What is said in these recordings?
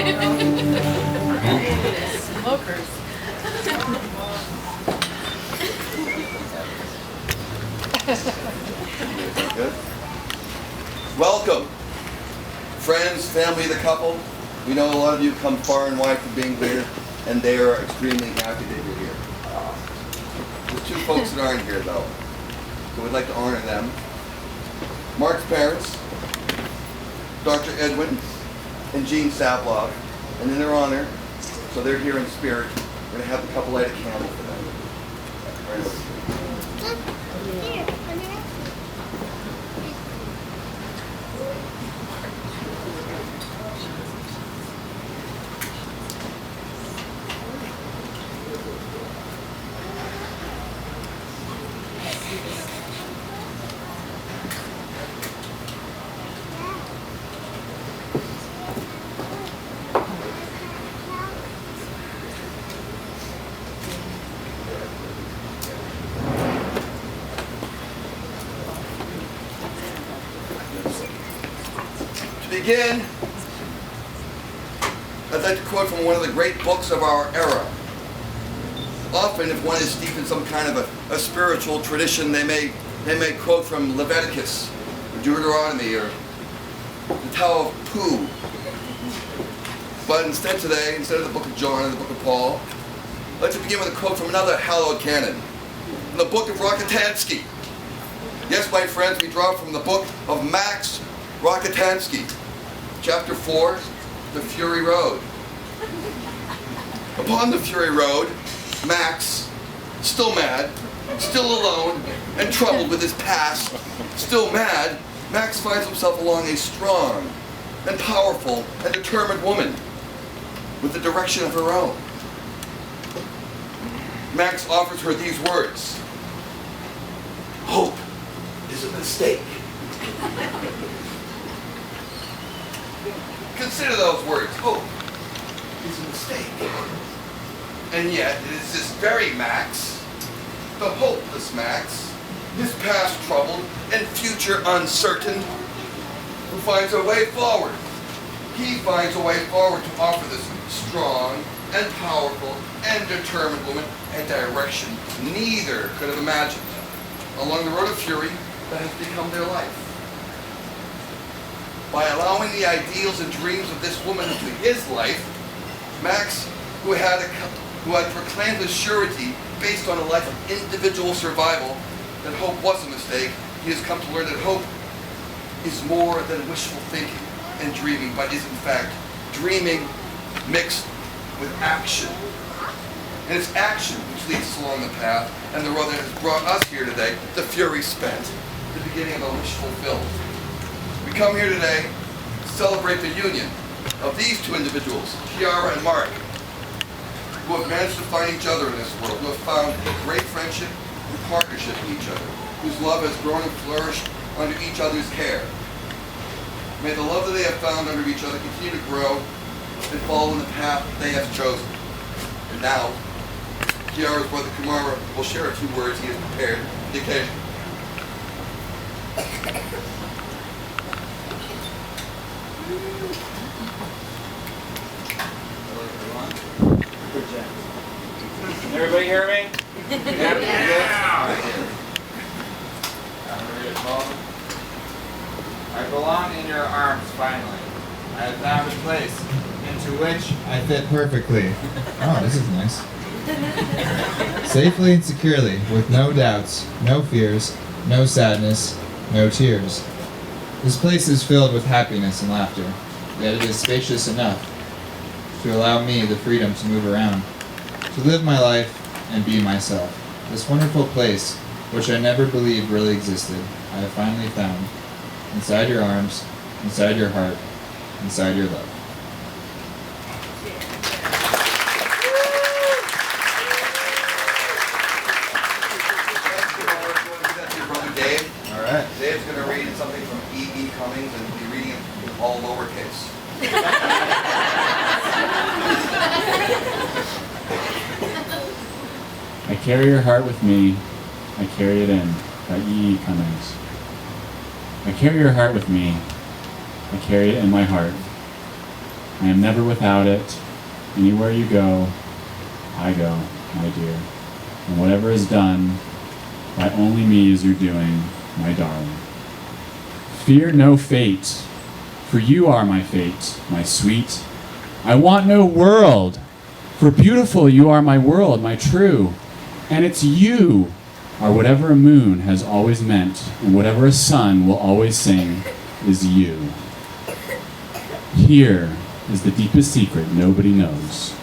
Smokers. Good. Welcome, friends, family of the couple. We know a lot of you have come far and wide for being here, and they are extremely happy that you're here. There's two folks that aren't here, though, so we'd like to honor them. Marc's parents, Dr. Edwin and Jean Savlov, and in their honor, so they're here in spirit, we're going to have the couple light a candle for them. To begin, I'd like to quote from one of the great books of our era. Often, if one is steeped in some kind of a spiritual tradition, they may quote from Leviticus, or Deuteronomy, or the Tower of Pooh. But instead today, instead of the book of John and the book of Paul, I'd like to begin with a quote from another hallowed canon, from the book of Rockatansky. Yes, my friends, we draw from the book of Max Rockatansky, chapter 4, The Fury Road. Upon the Fury Road, Max, still mad, still alone, and troubled with his past, still mad, Max finds himself along a strong and powerful and determined woman with a direction of her own. Max offers her these words: "Hope is a mistake." Consider those words. Hope is a mistake. And yet, it is this very Max, the hopeless Max, his past troubled and future uncertain, who finds a way forward. He finds a way forward to offer this strong and powerful and determined woman a direction neither could have imagined along the road of fury that has become their life. By allowing the ideals and dreams of this woman into his life, Max, who had proclaimed with surety, based on a life of individual survival, that hope was a mistake, he has come to learn that hope is more than wishful thinking and dreaming, but is in fact dreaming mixed with action. And it's action which leads us along the path, and the road that has brought us here today, the fury spent, the beginning of a wish fulfilled. We come here today to celebrate the union of these two individuals, Karieann and Marc, who have managed to find each other in this world, who have found a great friendship and partnership in each other, whose love has grown and flourished under each other's care. May the love that they have found under each other continue to grow and follow in the path they have chosen. And now, Kiara's brother Kumara will share a few words he has prepared for the occasion. Hello, everyone. Can everybody hear me? Yeah. I'm ready to call. I belong in your arms finally. I have found a place into which I fit perfectly. Oh, this is nice. Safely and securely, with no doubts, no fears, no sadness, no tears. This place is filled with happiness and laughter, yet it is spacious enough to allow me the freedom to move around, to live my life and be myself. This wonderful place, which I never believed really existed, I have finally found, inside your arms, inside your heart, inside your love. Alright. Dave's going to read something from E.E. Cummings and he'll be reading it all lowercase. I carry your heart with me, I carry it in, by E.E. Cummings. I carry your heart with me, I carry it in my heart. I am never without it. Anywhere you go, I go, my dear. And whatever is done, by only me is your doing, my darling. Fear no fate, for you are my fate, my sweet. I want no world, for beautiful you are my world, my true. And it's you are whatever a moon has always meant, and whatever a sun will always sing is you. Here is the deepest secret nobody knows.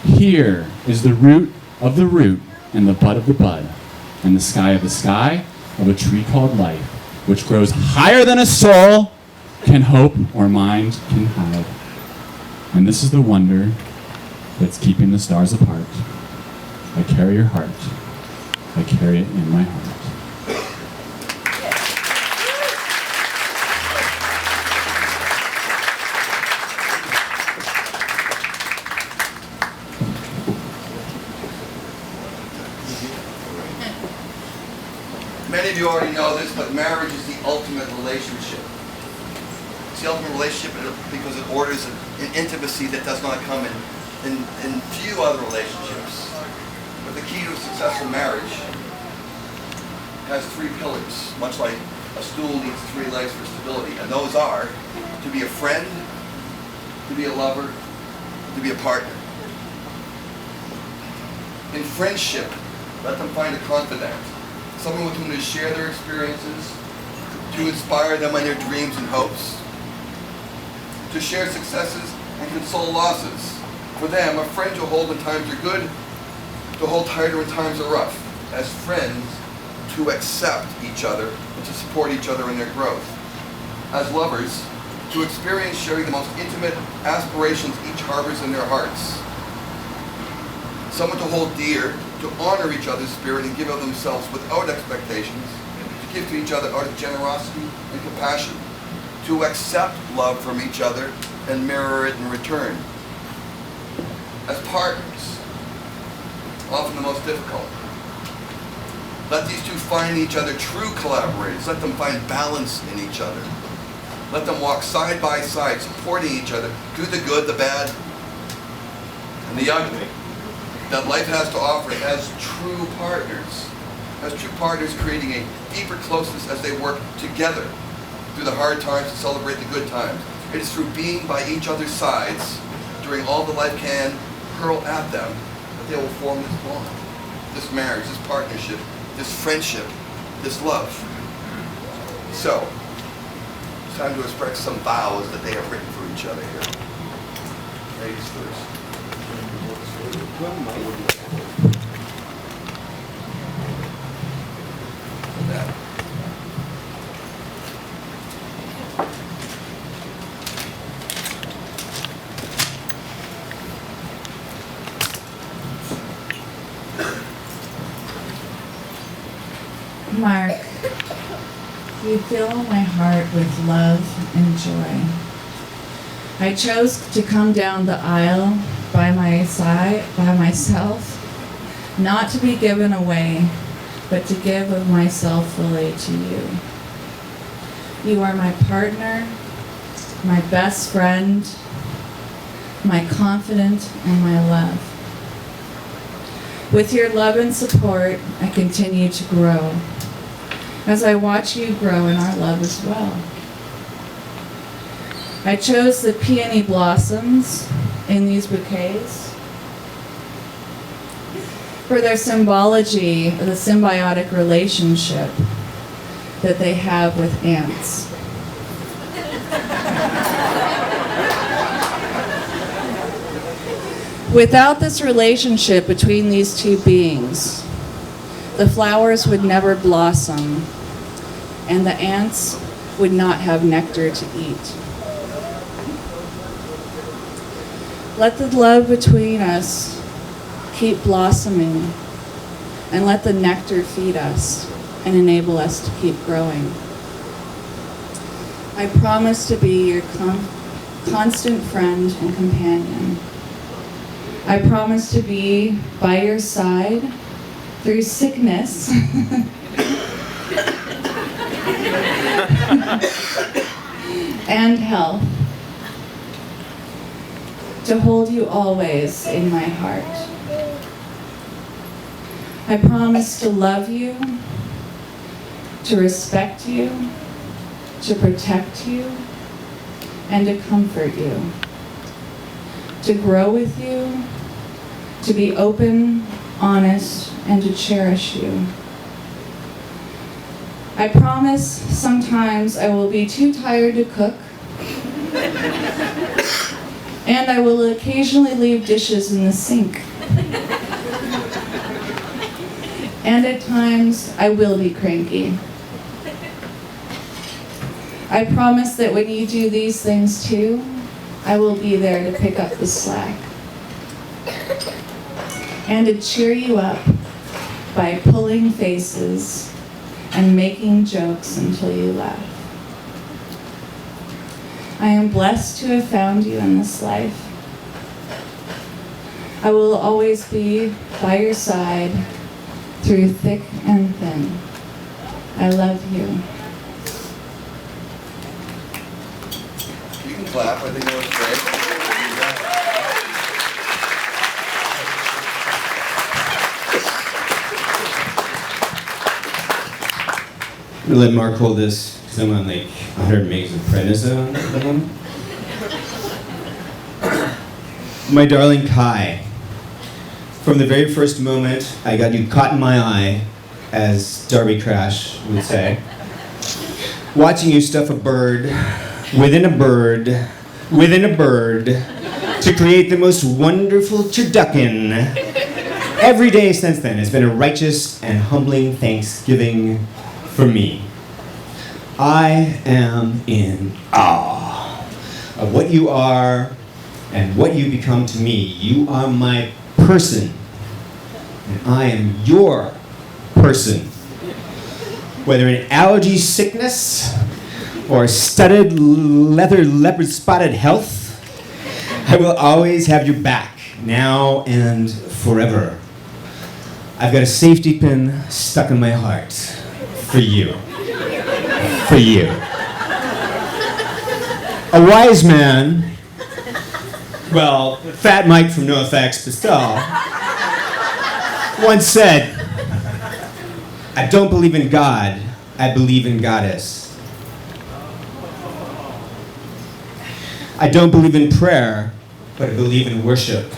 Here is the root of the root and the bud of the bud, and the sky of a tree called life, which grows higher than a soul can hope or mind can hide. And this is the wonder that's keeping the stars apart. I carry your heart. I carry it in my heart. Many of you already know this, but marriage is the ultimate relationship. It's the ultimate relationship because it orders an intimacy that does not come in few other relationships. But the key to a successful marriage has three pillars, much like a stool needs three legs for stability. And those are to be a friend, to be a lover, to be a partner. In friendship, let them find a confidant, someone with whom to share their experiences, to inspire them on their dreams and hopes, to share successes and console losses. For them, a friend to hold when times are good, to hold tighter when times are rough. As friends, to accept each other and to support each other in their growth. As lovers, to experience sharing the most intimate aspirations each harbors in their hearts. Someone to hold dear, to honor each other's spirit and give of themselves without expectations, to give to each other out of generosity and compassion, to accept love from each other and mirror it in return. As partners, often the most difficult. Let these two find each other true collaborators. Let them find balance in each other. Let them walk side by side, supporting each other through the good, the bad, and the ugly that life has to offer as true partners. As true partners, creating a deeper closeness as they work together through the hard times to celebrate the good times. It is through being by each other's sides during all that life can hurl at them that they will form this bond, this marriage, this partnership, this friendship, this love. So, it's time to express some vows that they have written for each other here. Ladies first. That. Mark, you fill my heart with love and joy. I chose to come down the aisle by my side, by myself, not to be given away, but to give of myself fully to you. You are my partner, my best friend, my confidant, and my love. With your love and support, I continue to grow, as I watch you grow in our love as well. I chose the peony blossoms in these bouquets for their symbology of the symbiotic relationship that they have with ants. Without this relationship between these two beings, the flowers would never blossom, and the ants would not have nectar to eat. Let the love between us keep blossoming, and let the nectar feed us and enable us to keep growing. I promise to be your constant friend and companion. I promise to be by your side through sickness and health. to hold you always in my heart. I promise to love you, to respect you, to protect you, and to comfort you, to grow with you, to be open, honest, and to cherish you. I promise sometimes I will be too tired to cook, and I will occasionally leave dishes in the sink. And at times, I will be cranky. I promise that when you do these things too, I will be there to pick up the slack and to cheer you up by pulling faces and making jokes until you laugh. I am blessed to have found you in this life. I will always be by your side through thick and thin. I love you. You can clap. I think that was great. I'm gonna let Marc hold this because I'm on like 100 megs of prednisone at the moment. My darling Kai, from the very first moment I got you caught in my eye, as Darby Crash would say, watching you stuff a bird within a bird within a bird to create the most wonderful turducken. Every day since then has been a righteous and humbling thanksgiving for me. I am in awe of what you are and what you become to me. You are my person, and I am your person. Whether in allergy sickness or studded leather leopard spotted health, I will always have your back, now and forever. I've got a safety pin stuck in my heart for you. For you. A wise man, well, Fat Mike from NoFX Pastel, once said, I don't believe in God, I believe in goddess. I don't believe in prayer, but I believe in worship.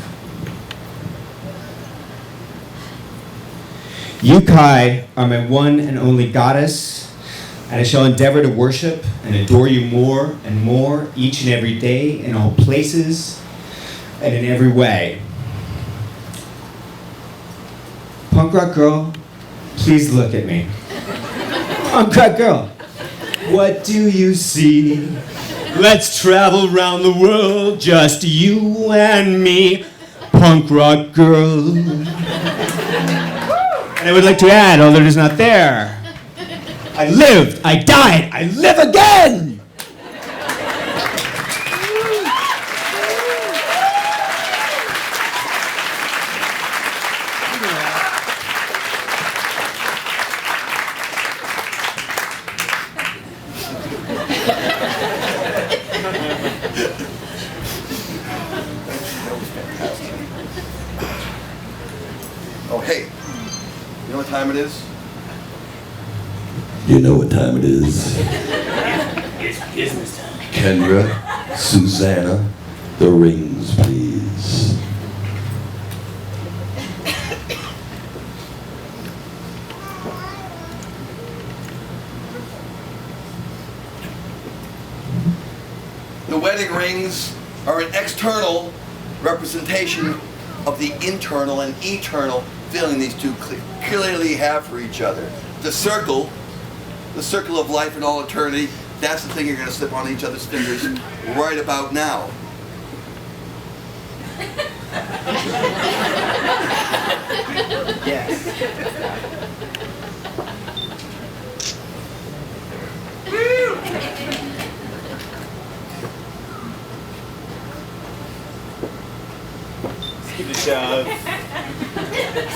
You, Kai, are my one and only goddess, and I shall endeavor to worship and adore you more and more each and every day in all places and in every way. Punk rock girl, please look at me. Punk rock girl, what do you see? Let's travel around the world, just you and me. Punk rock girl. And I would like to add, although it is not there, I lived, I died, I live again! Oh, hey, you know what time it is? You know what time it is. It's business time. Kendra, Susanna, the rings, please. The wedding rings are an external representation of the internal and eternal feeling these two clearly have for each other. The circle of life in all eternity, that's the thing you're going to slip on each other's fingers right about now. Yes. Keep the shove.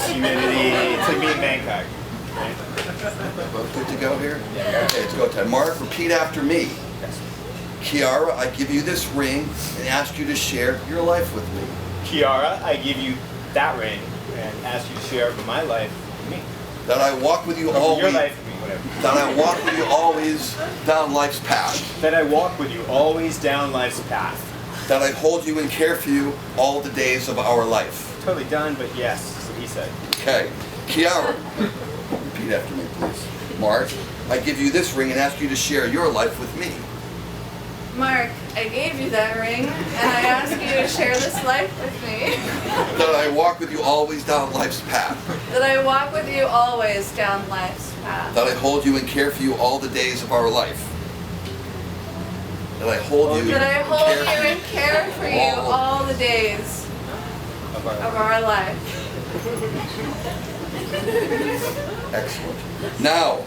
Humidity. It's like me in Bangkok. Right? Both good to go here? Okay, let's go time. Marc, repeat after me. Kiara, I give you this ring and ask you to share your life with me. Kiara, I give you that ring and ask you to share my life with me. That I walk with you Your always. life with me, whatever. That I walk with you always down life's path. That I walk with you always down life's path. That I hold you and care for you all the days of our life. Totally done, but yes, that's what he said. Okay. Kiara, repeat after me, please. Marc, I give you this ring and ask you to share your life with me. Marc, I gave you that ring, and I ask you to share this life with me. That I walk with you always down life's path. That I walk with you always down life's path. That I hold you and care for you all the days of our life. That I hold you That I hold you and and care for you all the days of our life. Excellent. Now,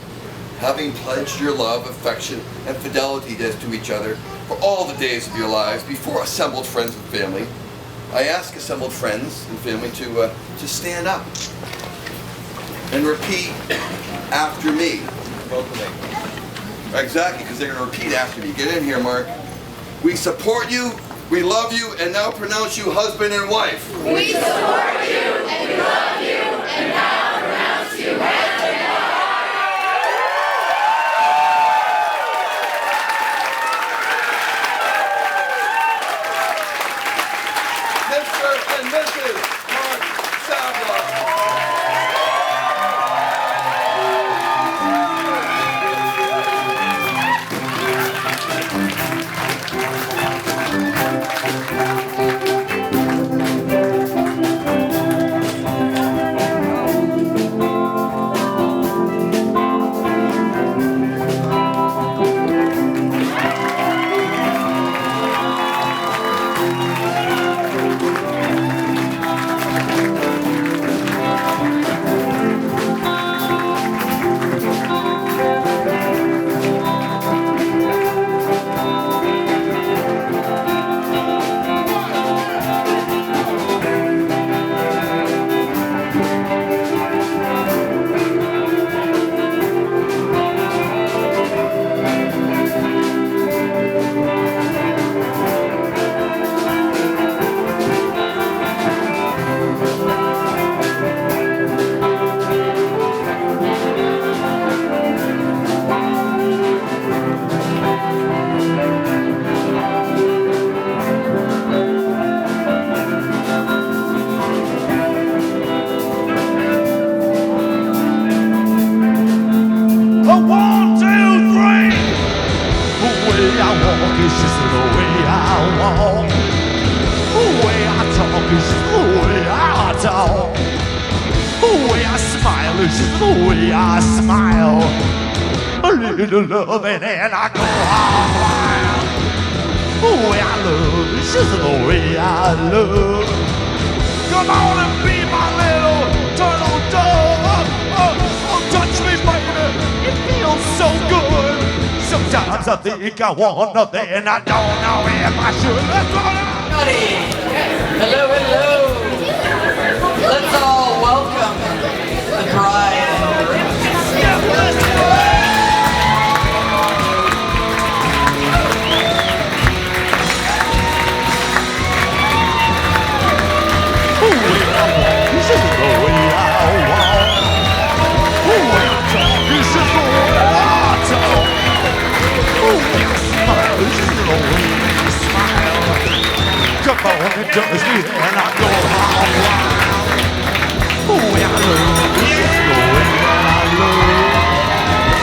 having pledged your love, affection, and fidelity to each other for all the days of your lives before assembled friends and family, I ask assembled friends and family to stand up and repeat after me. Exactly, because they're going to repeat after me. Get in here, Marc. We support you, we love you, and now pronounce you husband and wife. We support you and we love you and now pronounce you husband and wife. Mr. and Mrs. Marc Savlov. Little loving and I go all wild. The way I love is just the way I love. Come on and be my little turtle dove. Oh, touch me, baby, it feels so good. Sometimes I think I want nothing and I don't know if I should. Let's go now. Howdy. Hello, hello. Let's all welcome the bride and the groom. This is the way I walk. When I talk, this is the way I talk. When I smile, this is the way I smile. Come on and touch me and I go all wild. When I love, this is the way I love.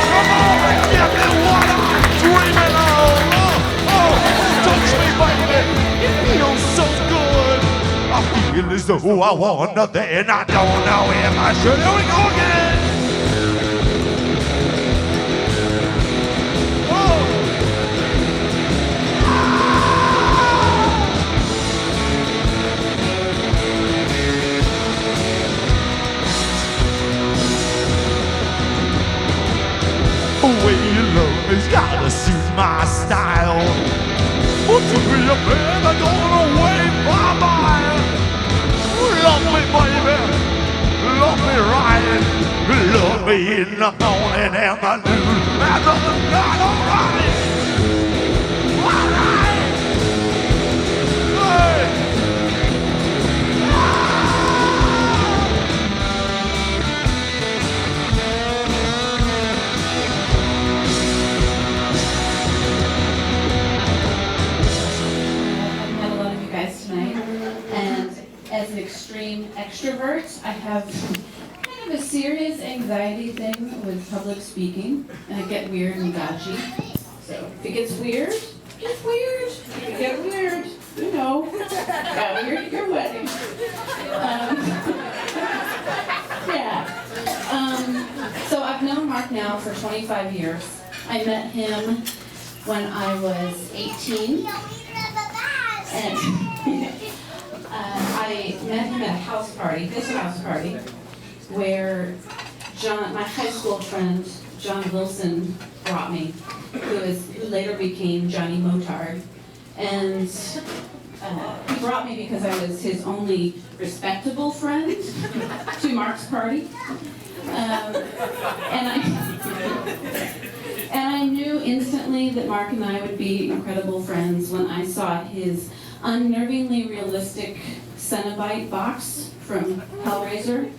Come on and give me what I'm dreaming of. Oh, touch me, baby, it feels so good. I feel as though I want nothing and I don't know if I should. Here we go again. Whoa. The way you love me's gotta suit my style. But to be a man, I'm gonna wait my mind. Love me, baby, love me right. Love me in the morning and the noon and the night, alright. as an extreme extrovert. I have kind of a serious anxiety thing with public speaking, and I get weird and dodgy. So if it gets weird, it gets weird. If it gets weird, you know, got weird at your wedding. Yeah. So I've known Marc now for 25 years. I met him when I was 18. And I met him at a house party, this house party, where my high school friend, John Wilson, brought me, who later became Johnny Motard. And he brought me because I was his only respectable friend to Marc's party. And I knew instantly that Marc and I would be incredible friends when I saw his unnervingly realistic Cenobite box from Hellraiser.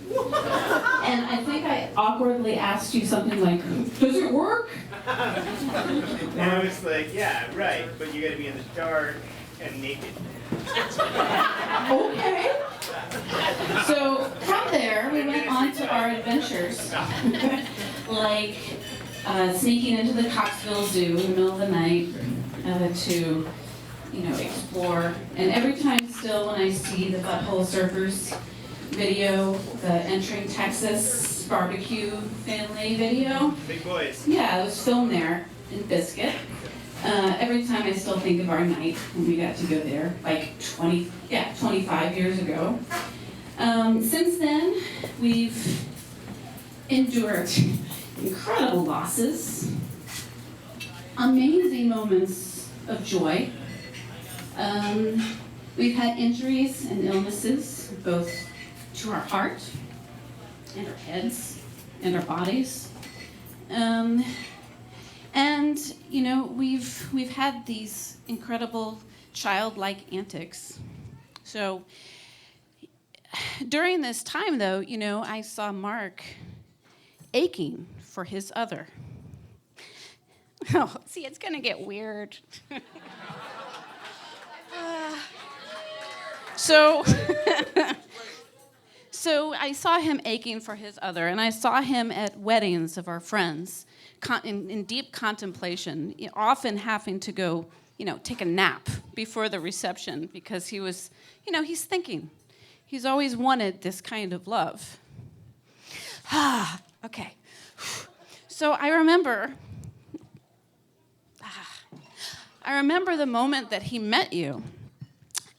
And I think I awkwardly asked you something like, "Does it work?" And I was like, "Yeah, right, but you gotta be in the dark and naked." Okay. So from there, we went on to our adventures, like sneaking into the Coxville Zoo in the middle of the night to, explore. And every time still when I see the Butthole Surfers video, the Entering Texas barbecue family video. Big boys. Yeah, it was filmed there in Biscuit. Every time I still think of our night when we got to go there, like 25 years ago. Since then, we've endured incredible losses, amazing moments of joy. We've had injuries and illnesses, both to our heart and our heads and our bodies. And we've had these incredible childlike antics. So during this time, though, I saw Marc aching for his other. Oh, see, it's gonna get weird. So I saw him aching for his other, and I saw him at weddings of our friends, in deep contemplation, often having to go, take a nap before the reception because he was, he's thinking. He's always wanted this kind of love. Okay. So I remember the moment that he met you,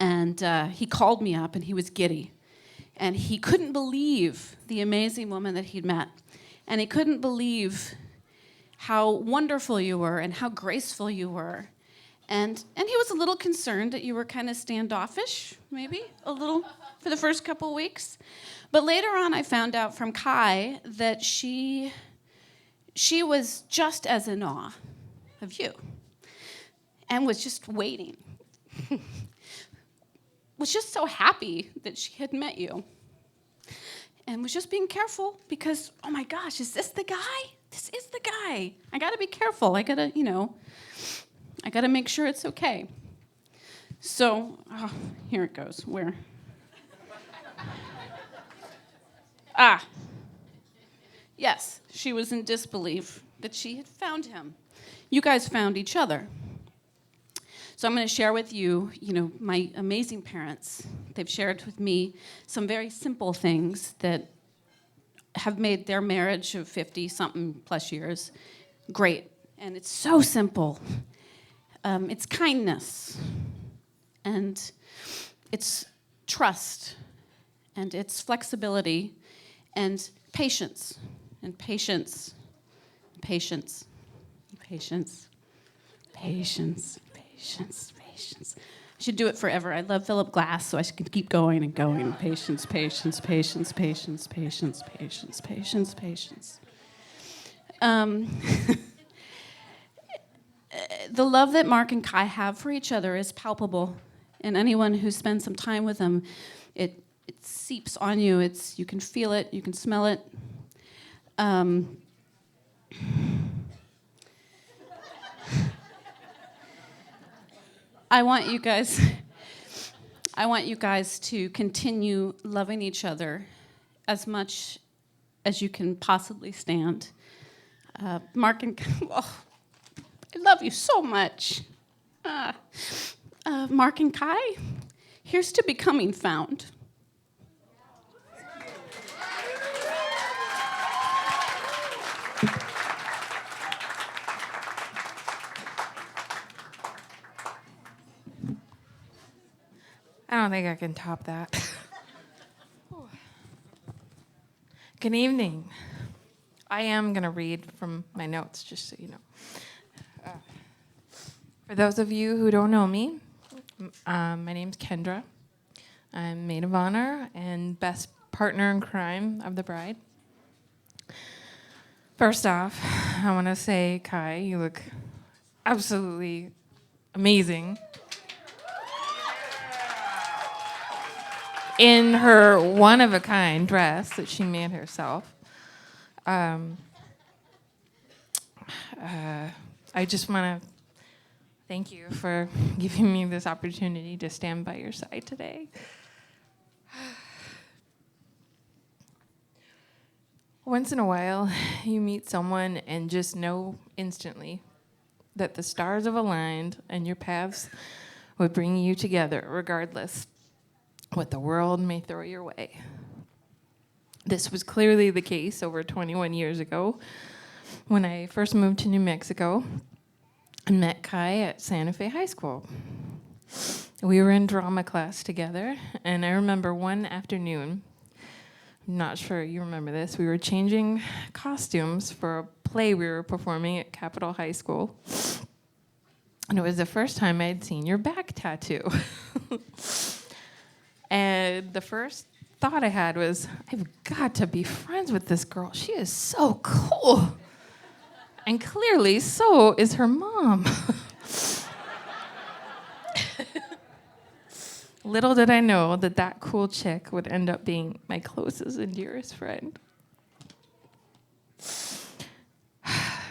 and he called me up, and he was giddy. And he couldn't believe the amazing woman that he'd met. And he couldn't believe how wonderful you were and how graceful you were. And he was a little concerned that you were kind of standoffish, maybe, a little, for the first couple weeks. But later on, I found out from Kai that she was just as in awe of you and was just waiting. Was just so happy that she had met you. And was just being careful because, oh my gosh, is this the guy? This is the guy. I gotta be careful. I gotta make sure it's okay. So, here it goes. Where? Yes, she was in disbelief that she had found him. You guys found each other. So I'm going to share with you, my amazing parents. They've shared with me some very simple things that have made their marriage of 50-something plus years great. And it's so simple. It's kindness, and it's trust, and it's flexibility, and patience, and patience, patience, patience, patience. Patience. I should do it forever. I love Philip Glass, so I could keep going and going. Patience, patience, patience, patience, patience, patience, patience, patience. The love that Marc and Kai have for each other is palpable, and anyone who spends some time with them, it seeps on you. You can feel it. You can smell it. I want you guys I want you guys to continue loving each other as much as you can possibly stand. Marc and oh, I love you so much. Marc and Kai, here's to becoming found. I don't think I can top that. Good evening. I am going to read from my notes, just so you know. For those of you who don't know me, my name's Kendra. I'm maid of honor and best partner in crime of the bride. First off, I want to say, Kai, you look absolutely amazing. In her one-of-a-kind dress that she made herself. I just want to thank you for giving me this opportunity to stand by your side today. Once in a while, you meet someone and just know instantly that the stars have aligned and your paths would bring you together regardless what the world may throw your way. This was clearly the case over 21 years ago when I first moved to New Mexico and met Kai at Santa Fe High School. We were in drama class together, and I remember one afternoon, I'm not sure you remember this, we were changing costumes for a play we were performing at Capitol High School. And it was the first time I'd seen your back tattoo. And the first thought I had was, I've got to be friends with this girl. She is so cool. And clearly, so is her mom. Little did I know that that cool chick would end up being my closest and dearest friend.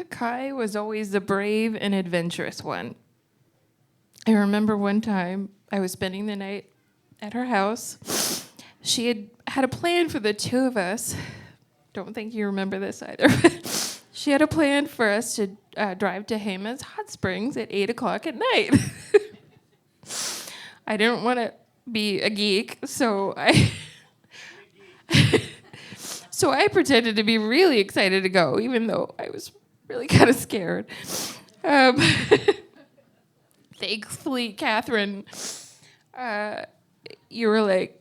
Kai was always the brave and adventurous one. I remember one time I was spending the night at her house. She had a plan for the two of us. Don't think you remember this either. She had a plan for us to drive to Jemez Hot Springs at 8 o'clock at night. I didn't want to be a geek, so I pretended to be really excited to go, even though I was really kind of scared. Thankfully, Catherine, you were like,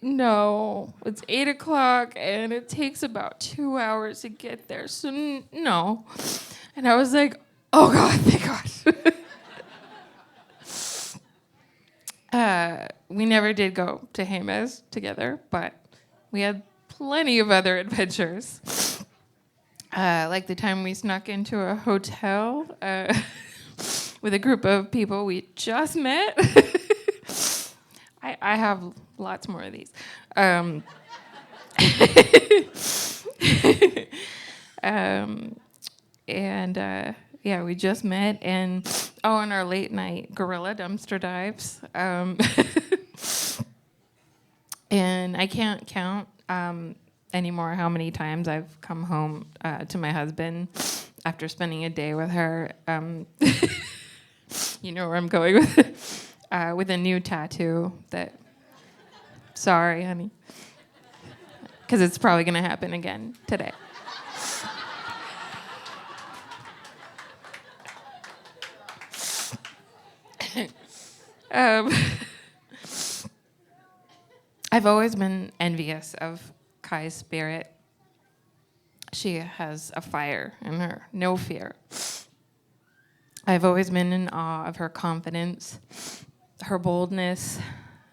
no, it's 8 o'clock and it takes about 2 hours to get there, so no. And I was like, oh God, thank God. We never did go to Jemez together, but we had plenty of other adventures. Like the time we snuck into a hotel with a group of people we just met. I have lots more of these. Yeah, we just met, and on our late night gorilla dumpster dives. And I can't count anymore how many times I've come home to my husband after spending a day with her. You know where I'm going with it. With a new tattoo that, sorry, honey, because it's probably going to happen again today. I've always been envious of Kai's spirit. She has a fire in her, no fear. I've always been in awe of her confidence, her boldness,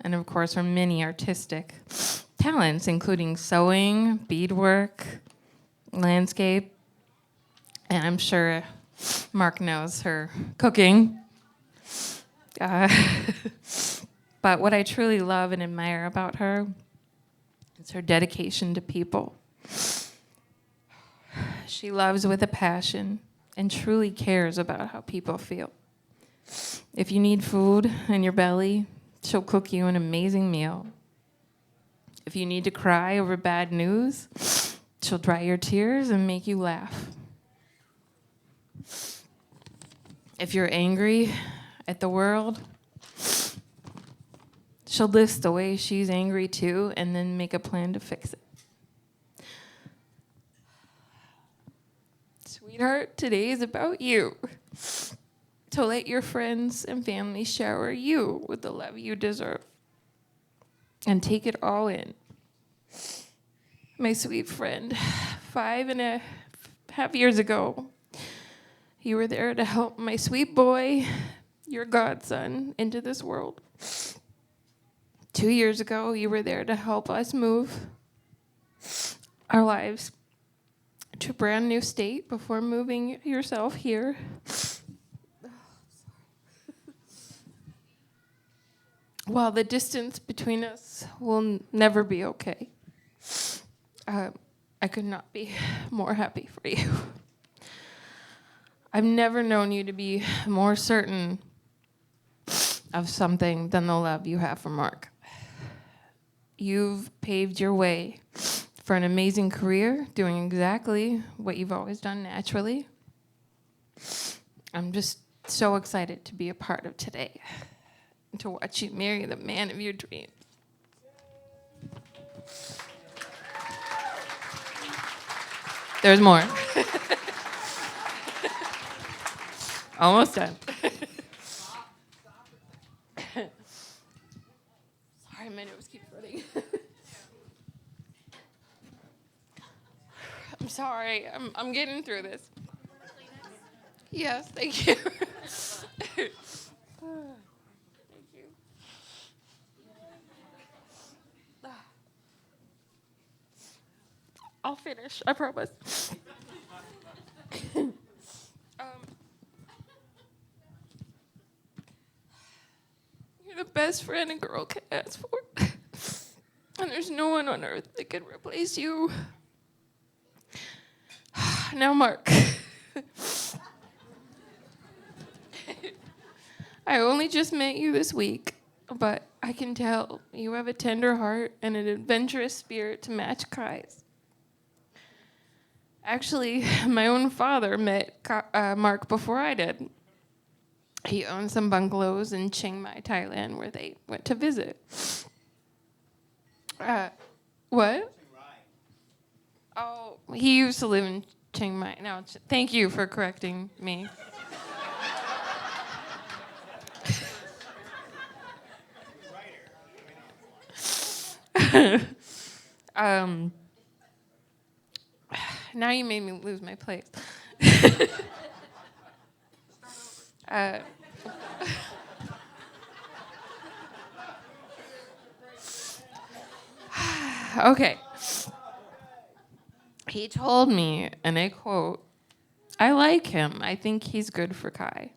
and of course her many artistic talents, including sewing, beadwork, landscape, and I'm sure Marc knows her cooking. But what I truly love and admire about her is her dedication to people. She loves with a passion and truly cares about how people feel. If you need food in your belly, she'll cook you an amazing meal. If you need to cry over bad news, she'll dry your tears and make you laugh. If you're angry at the world, she'll list the way she's angry too and then make a plan to fix it. Sweetheart, today is about you. So let your friends and family shower you with the love you deserve. And take it all in. My sweet friend, 5.5 years ago, you were there to help my sweet boy, your godson, into this world. 2 years ago, you were there to help us move our lives to a brand new state before moving yourself here. While the distance between us will never be okay, I could not be more happy for you. I've never known you to be more certain of something than the love you have for Marc. You've paved your way for an amazing career, doing exactly what you've always done naturally. I'm just so excited to be a part of today, and to watch you marry the man of your dreams. There's more. Almost done. Sorry, my nose keeps running. I'm sorry. I'm getting through this. Yes, thank you. Thank you. I'll finish, I promise. You're the best friend a girl can ask for. And there's no one on earth that can replace you. Now, Marc. I only just met you this week, but I can tell you have a tender heart and an adventurous spirit to match Kai's. Actually, my own father met Marc before I did. He owned some bungalows in Chiang Mai, Thailand, where they went to visit. What? Oh, he used to live in Chiang Mai. No, thank you for correcting me. Now you made me lose my place. Okay. He told me, and I quote, "I like him. I think he's good for Kai.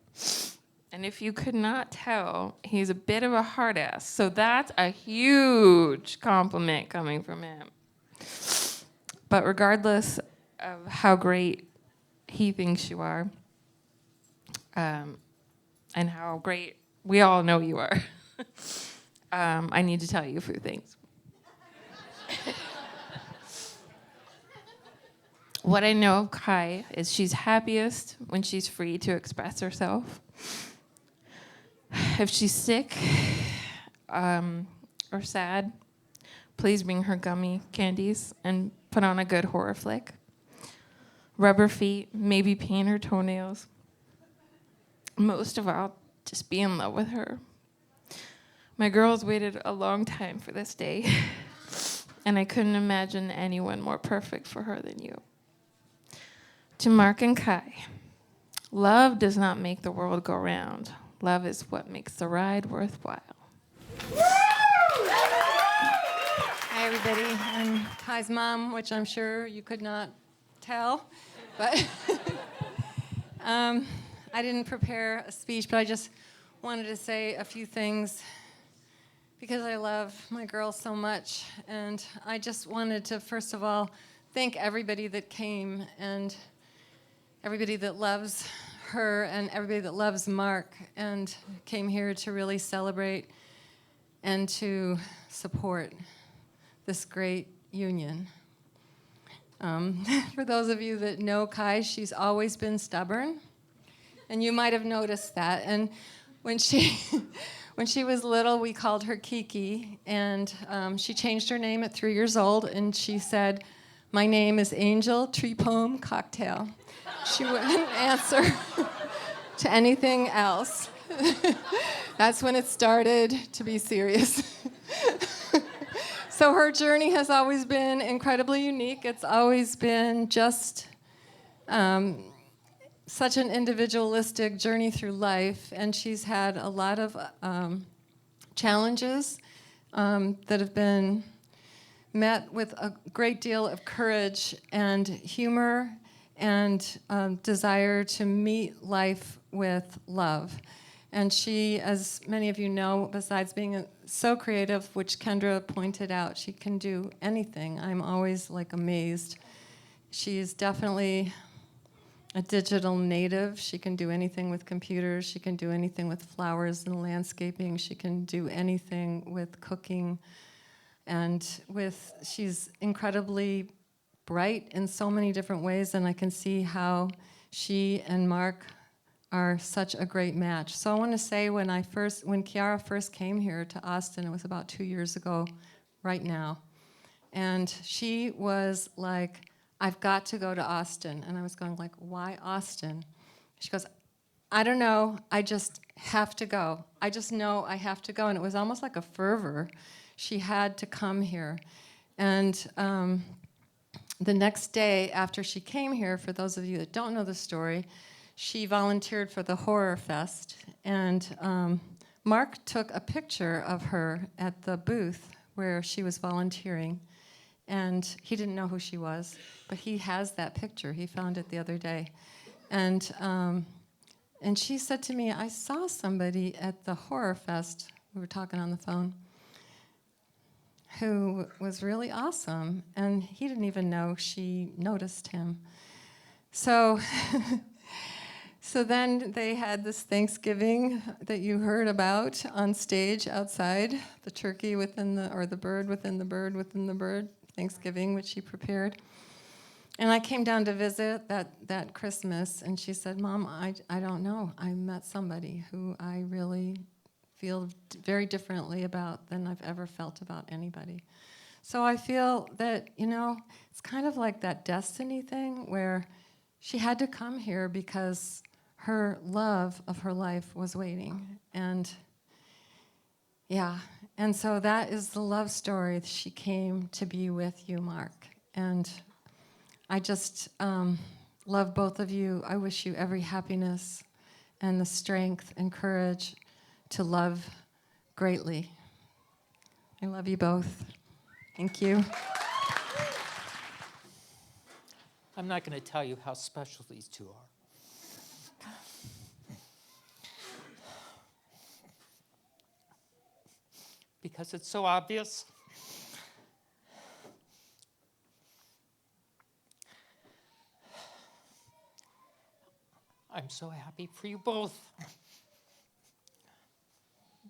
And if you could not tell, he's a bit of a hard ass." So that's a huge compliment coming from him. But regardless of how great he thinks you are, and how great we all know you are, I need to tell you a few things. What I know of Kai is she's happiest when she's free to express herself. If she's sick or sad, please bring her gummy candies and put on a good horror flick. Rub her feet, maybe paint her toenails. Most of all, just be in love with her. My girls waited a long time for this day, and I couldn't imagine anyone more perfect for her than you. To Marc and Kai, love does not make the world go round. Love is what makes the ride worthwhile. Hi, everybody. I'm Kai's mom, which I'm sure you could not tell. But I didn't prepare a speech, but I just wanted to say a few things because I love my girls so much. And I just wanted to, first of all, thank everybody that came and everybody that loves her and everybody that loves Marc and came here to really celebrate and to support this great union. For those of you that know Kai, she's always been stubborn, and you might have noticed that. And when she was little, we called her Kiki, and she changed her name at 3 years old, and she said, "My name is Angel Tree Poem Cocktail." She wouldn't answer to anything else. That's when it started to be serious. So her journey has always been incredibly unique. It's always been just such an individualistic journey through life, and she's had a lot of challenges that have been met with a great deal of courage and humor and desire to meet life with love. And she, as many of you know, besides being so creative, which Kendra pointed out, she can do anything. I'm always amazed. She's definitely a digital native. She can do anything with computers. She can do anything with flowers and landscaping. She can do anything with cooking. And she's incredibly bright in so many different ways, and I can see how she and Marc are such a great match. So I want to say when Kiara first came here to Austin, it was about 2 years ago right now, and she was like, "I've got to go to Austin." And I was going "Why Austin?" She goes, "I don't know, I just have to go. I just know I have to go." And it was almost like a fervor. She had to come here. And the next day after she came here, for those of you that don't know the story, she volunteered for the Horror Fest. And Marc took a picture of her at the booth where she was volunteering. And he didn't know who she was, but he has that picture. He found it the other day. And she said to me, "I saw somebody at the Horror Fest," we were talking on the phone, "who was really awesome." And he didn't even know she noticed him. So then they had this Thanksgiving that you heard about on stage outside, the turkey or the bird within the bird within the bird, Thanksgiving, which she prepared. And I came down to visit that Christmas, and she said, "Mom, I don't know. I met somebody who I really feel very differently about than I've ever felt about anybody." So I feel that, it's kind of like that destiny thing where she had to come here because her love of her life was waiting. And yeah, and so that is the love story. She came to be with you, Marc. And I just love both of you. I wish you every happiness and the strength and courage to love greatly. I love you both. Thank you. I'm not going to tell you how special these two are. Because it's so obvious. I'm so happy for you both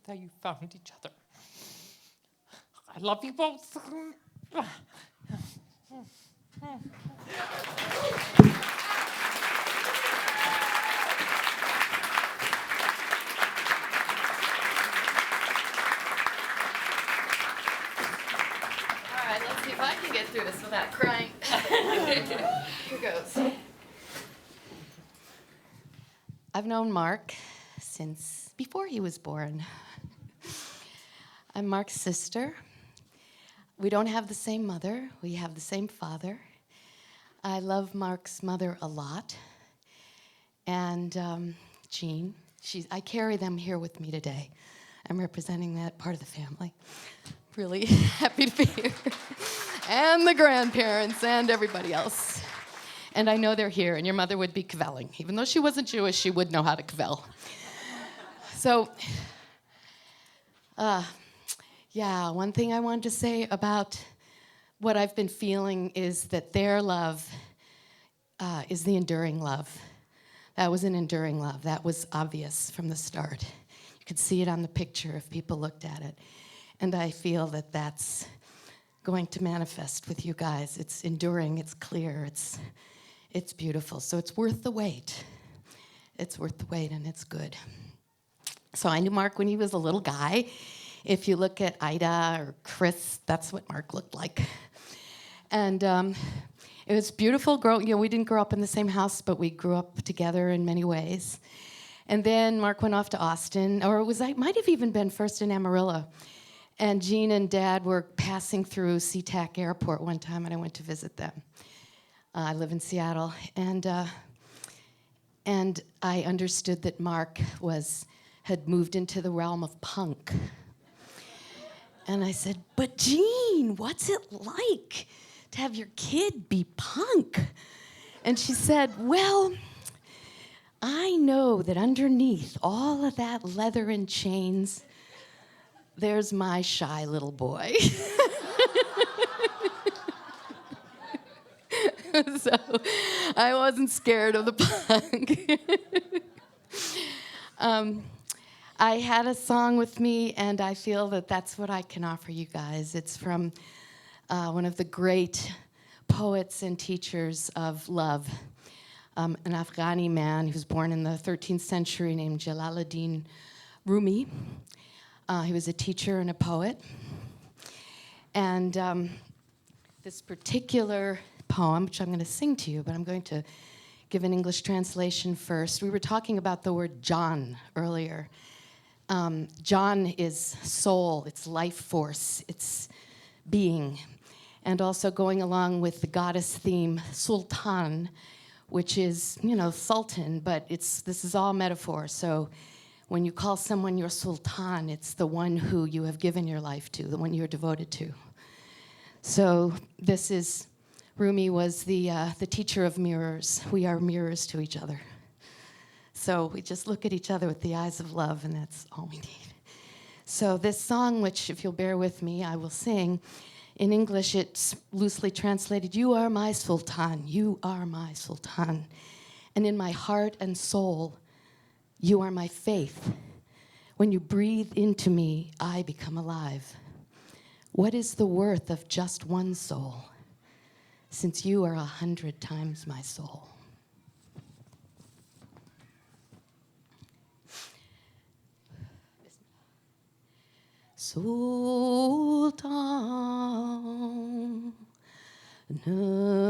that you found each other. I love you both. Let's see if I can get through this without crying. Here goes. I've known Marc since before he was born. I'm Marc's sister. We don't have the same mother. We have the same father. I love Marc's mother a lot. And Jean, I carry them here with me today. I'm representing that part of the family. Really happy to be here. And the grandparents and everybody else. And I know they're here, and your mother would be cavelling. Even though she wasn't Jewish, she would know how to cavell. So, one thing I wanted to say about what I've been feeling is that their love is the enduring love. That was an enduring love. That was obvious from the start. You could see it on the picture if people looked at it. And I feel that that's going to manifest with you guys. It's enduring, it's clear, it's beautiful. So it's worth the wait. It's worth the wait, and it's good. So I knew Marc when he was a little guy. If you look at Ida or Chris, that's what Marc looked like. And it was beautiful. We didn't grow up in the same house, but we grew up together in many ways. And then Marc went off to Austin, or might have even been first in Amarillo. And Jean and Dad were passing through SeaTac Airport one time, and I went to visit them. I live in Seattle, and I understood that Marc had moved into the realm of punk. And I said, "But Jean, what's it like to have your kid be punk?" And she said, "Well, I know that underneath all of that leather and chains, there's my shy little boy." So I wasn't scared of the punk. I had a song with me, and I feel that that's what I can offer you guys. It's from one of the great poets and teachers of love, an Afghani man who was born in the 13th century named Jalaluddin Rumi. He was a teacher and a poet. And this particular poem, which I'm going to sing to you, but I'm going to give an English translation first. We were talking about the word John earlier. John is soul, it's life force, it's being. And also going along with the goddess theme, Sultan, which is, sultan, but this is all metaphor. So when you call someone your sultan, it's the one who you have given your life to, the one you're devoted to. So Rumi was the teacher of mirrors. We are mirrors to each other. So we just look at each other with the eyes of love, and that's all we need. So this song, which, if you'll bear with me, I will sing. In English, it's loosely translated, "You are my sultan, you are my sultan. And in my heart and soul, you are my faith. When you breathe into me, I become alive. What is the worth of just one soul, since you are 100 times my soul?" Sultan Nameni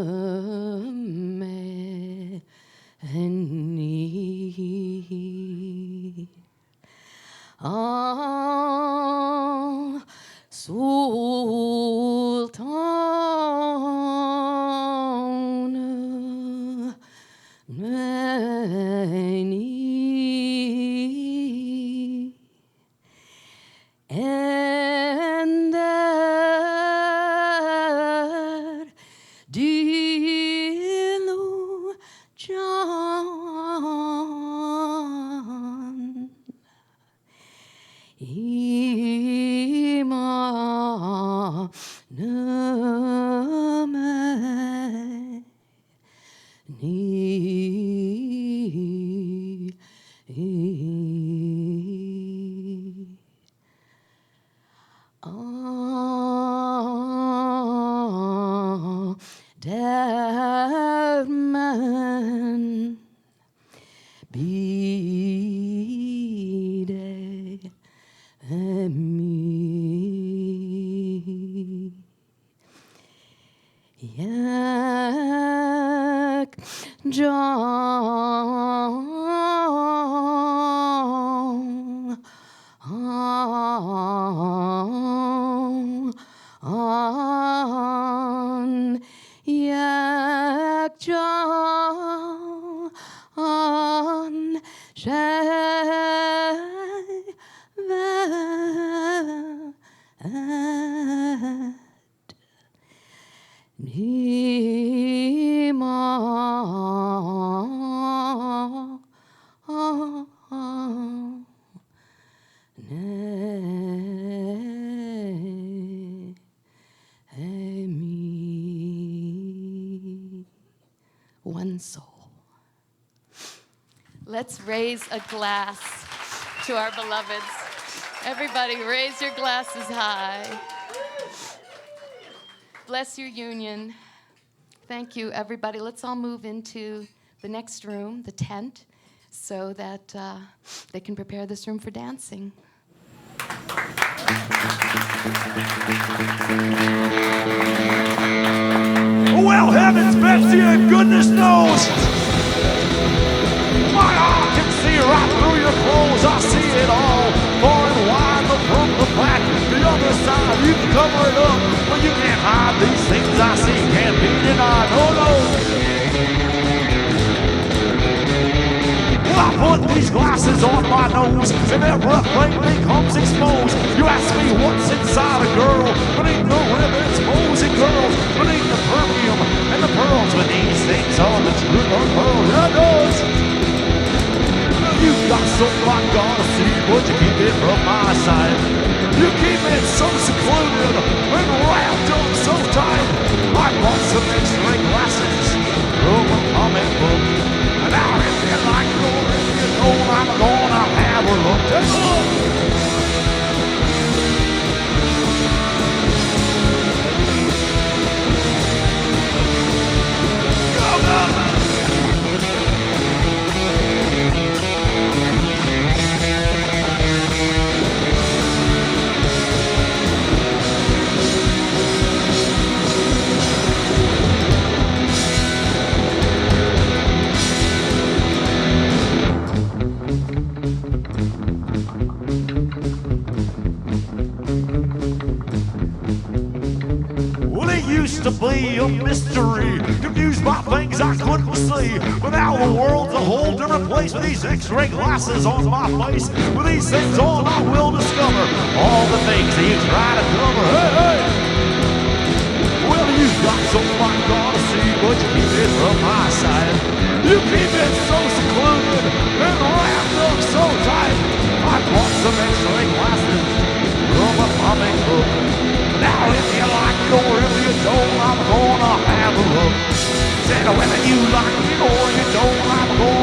Sultan Nameni and Dilu John Ima Derman Bide Emi Yak John Yak John One soul. Let's raise a glass to our beloveds. Everybody, raise your glasses high. Bless your union. Thank you, everybody. Let's all move into the next room, the tent, so that they can prepare this room for dancing. Well, heavens, Betsy, and goodness knows, my eye can see right through your clothes. I see it all, far and wide, the front, the back, the other side. You can cover it up, but you can't hide these things I see. Can't be denied. Oh no. Well, I put these glasses on my nose, and everything becomes exposed. You ask me what's inside a girl, beneath the ribbons, bows and curls, beneath the perfume and the pearls, but these things are the truth unfurled. Yeah, it does. You got something I gotta see, but you keep it from my side. You keep it so secluded and wrapped up so tight. I bought some X-ray glasses from a comic book. And now if you like it or if you don't, I'm gonna have a look. Take a look. Used to be a mystery, confused by things I couldn't see. But now the world's a whole different place with these X-ray glasses on my face. With these things on, I will discover all the things that you try to cover. Hey, hey! Well, you got something I gotta see, but you keep it from my side. You keep it so secluded and wrapped up so tight. I bought some X-ray glasses from a comic book. Now if you like it or if you don't, I'm gonna have a look. Said whether you like it or you don't, I'm gonna